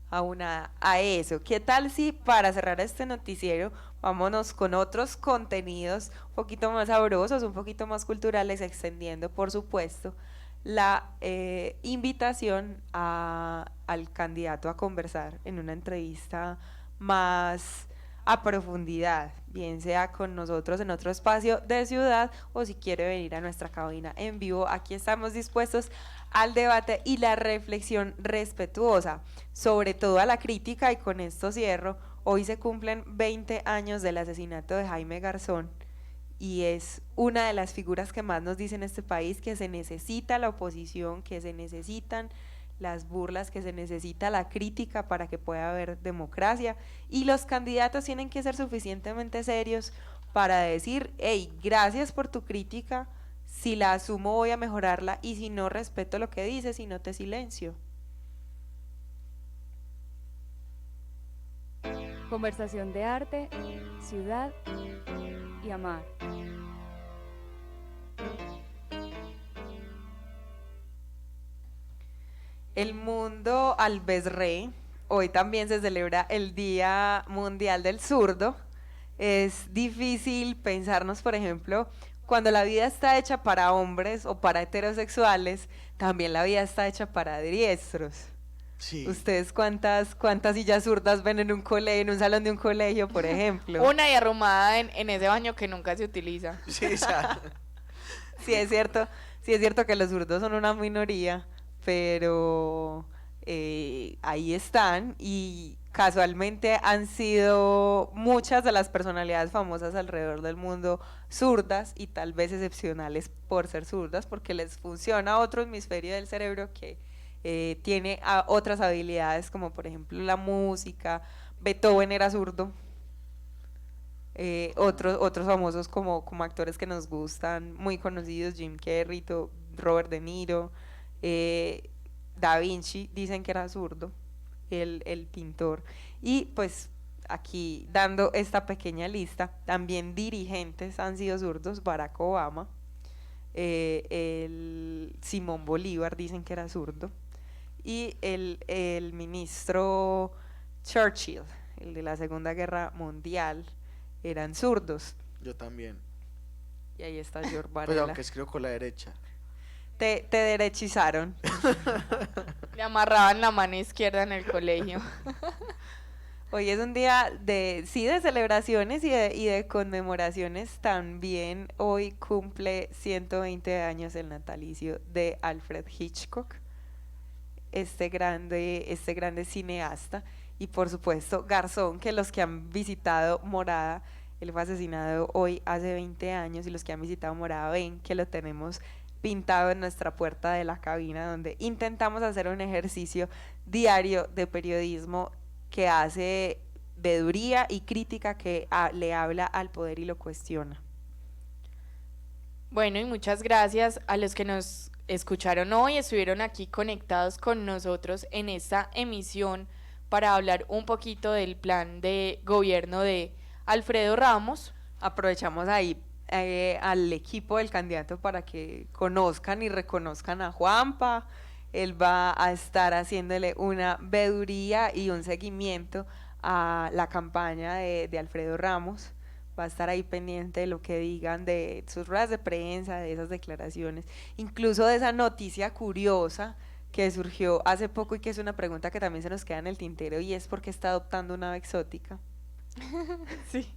a eso. ¿Qué tal si para cerrar este noticiero vámonos con otros contenidos un poquito más sabrosos, un poquito más culturales, extendiendo por supuesto la invitación al candidato a conversar en una entrevista más a profundidad, bien sea con nosotros en otro espacio de ciudad, o si quiere venir a nuestra cabina en vivo, aquí estamos dispuestos al debate y la reflexión respetuosa, sobre todo a la crítica. Y con esto cierro. Hoy se cumplen 20 años del asesinato de Jaime Garzón, y es una de las figuras que más nos dice en este país que se necesita la oposición, que se necesitan las burlas, que se necesita la crítica para que pueda haber democracia, y los candidatos tienen que ser suficientemente serios para decir, hey, gracias por tu crítica, si la asumo voy a mejorarla, y si no, respeto lo que dices y no te silencio. Conversación de arte, ciudad y amar. El mundo al besre, hoy también se celebra el Día Mundial del Zurdo. Es difícil pensarnos, por ejemplo, cuando la vida está hecha para hombres o para heterosexuales, también la vida está hecha para diestros. Sí. ¿Ustedes cuántas sillas zurdas ven en un colegio, en un salón de un colegio, por ejemplo? Una y arrumada en ese baño que nunca se utiliza. Sí, exacto. Sí es cierto que los zurdos son una minoría, pero ahí están, y casualmente han sido muchas de las personalidades famosas alrededor del mundo zurdas, y tal vez excepcionales por ser zurdas, porque les funciona otro hemisferio del cerebro que tiene otras habilidades, como por ejemplo la música. Beethoven era zurdo. Otros famosos como actores que nos gustan, muy conocidos, Jim Carrey, Robert De Niro, Da Vinci, dicen que era zurdo, el pintor. Y pues aquí dando esta pequeña lista, también dirigentes han sido zurdos, Barack Obama, el Simón Bolívar dicen que era zurdo, y el ministro Churchill, el de la Segunda Guerra Mundial, eran zurdos. Yo también. Y ahí está George Pues Varela. aunque escribo con la derecha. Te derechizaron. Le amarraban la mano izquierda en el colegio. Hoy es un día de celebraciones y de conmemoraciones. También hoy cumple 120 años el natalicio de Alfred Hitchcock, este grande cineasta. Y por supuesto Garzón, que los que han visitado Morada, él fue asesinado hoy hace 20 años, y los que han visitado Morada ven que lo tenemos pintado en nuestra puerta de la cabina, donde intentamos hacer un ejercicio diario de periodismo que hace veeduría y crítica, que le habla al poder y lo cuestiona. Bueno, y muchas gracias a los que nos escucharon hoy, estuvieron aquí conectados con nosotros en esta emisión para hablar un poquito del plan de gobierno de Alfredo Ramos. Aprovechamos ahí al equipo del candidato para que conozcan y reconozcan a Juanpa. Él va a estar haciéndole una veeduría y un seguimiento a la campaña de Alfredo Ramos. Va a estar ahí pendiente de lo que digan, de sus ruedas de prensa, de esas declaraciones, incluso de esa noticia curiosa que surgió hace poco y que es una pregunta que también se nos queda en el tintero, y es: ¿por qué está adoptando una ave exótica? Sí.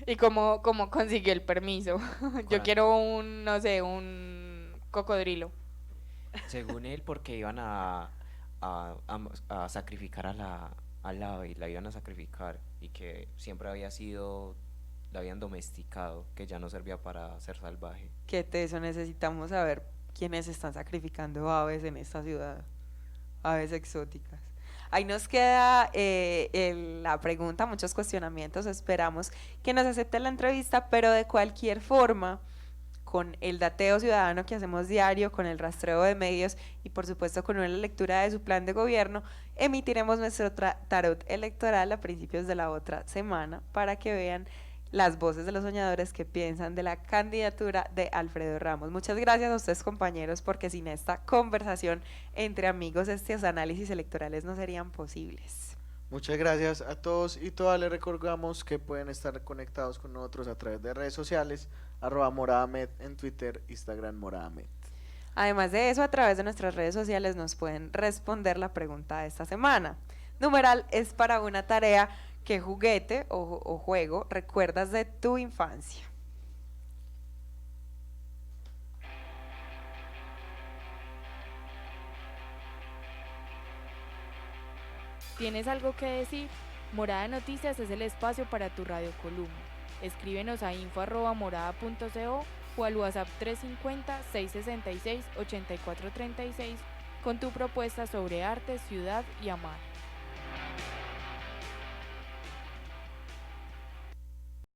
¿Y cómo consiguió el permiso? Yo quiero un cocodrilo. Según él, porque iban a sacrificar al ave, y la iban a sacrificar, y que siempre la habían domesticado, que ya no servía para ser salvaje. Qué teso, necesitamos saber quiénes están sacrificando aves en esta ciudad, aves exóticas. Ahí nos queda la pregunta, muchos cuestionamientos. Esperamos que nos acepte la entrevista, pero de cualquier forma, con el dateo ciudadano que hacemos diario, con el rastreo de medios y por supuesto con una lectura de su plan de gobierno, emitiremos nuestro tarot electoral a principios de la otra semana para que vean las voces de los soñadores que piensan de la candidatura de Alfredo Ramos. Muchas gracias a ustedes, compañeros, porque sin esta conversación entre amigos estos análisis electorales no serían posibles. Muchas gracias a todos y todas. Les recordamos que pueden estar conectados con nosotros a través de redes sociales, @moradamed en Twitter, Instagram moradamed. Además de eso, a través de nuestras redes sociales nos pueden responder la pregunta de esta semana. Numeral es para una tarea: ¿qué juguete o juego recuerdas de tu infancia? ¿Tienes algo que decir? Morada Noticias es el espacio para tu radiocolumna. Escríbenos a info@morada.co o al WhatsApp 350-666-8436 con tu propuesta sobre arte, ciudad y amar.